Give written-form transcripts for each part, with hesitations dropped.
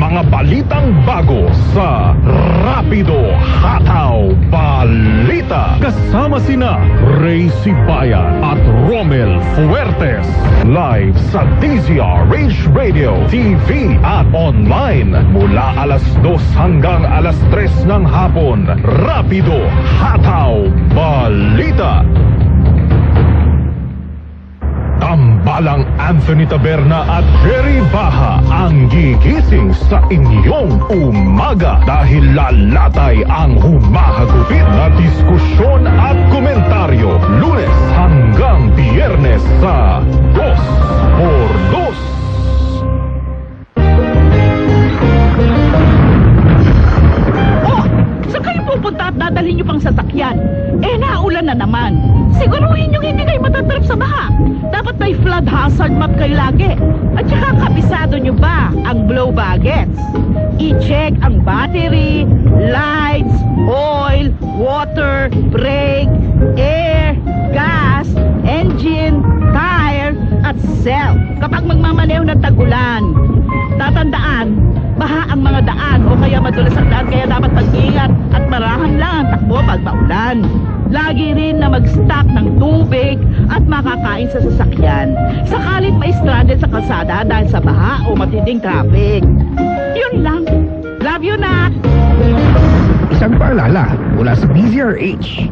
mga balitang bago sa Rapido Hataw Balita. Kasama sina Ray Sibayan at Romel Fuertes. Live sa DZRH Radio, TV at online mula alas 2 hanggang alas 3 ng hapon. Rapido Hataw Balita. Tambalang Anthony Taberna at Jerry Baha ang gigising sa inyong umaga dahil lalatay ang humahagupit na diskusyon at komentaryo Lunes hanggang Biyernes sa 2x2. Saan kayo pupunta at dadalhin nyo pang sasakyan? Naulan na naman. Siguruhin nyo hindi kayo matatrap sa baha. Dapat may flood hazard map kayo lagi. At saka kabisado nyo ba ang blow buckets? I-check ang battery, lights, oil, water, brake, air, gas, engine, tire, at cell. Kapag magmamaneho ng tag-ulan, tatandaan, baha ang mga daan o kaya madulas ang daan, kaya dapat mag-ingat at marahan lang ang takbo pag maulan. Lagi rin na mag-stock ng tubig at makakain sa sasakyan. Sakalit may stranded sa kalsada dahil sa baha o matinding traffic. Yun lang. Love you, Nak! Isang paalala mula sa DZRH.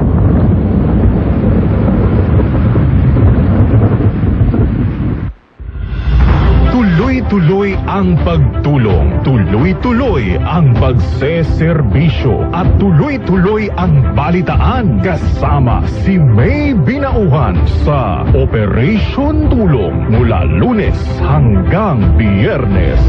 Tuloy-tuloy ang pagtulong, tuloy-tuloy ang pagseserbisyo at tuloy-tuloy ang balitaan kasama si May Binauhan sa Operation Tulong mula Lunes hanggang Biyernes.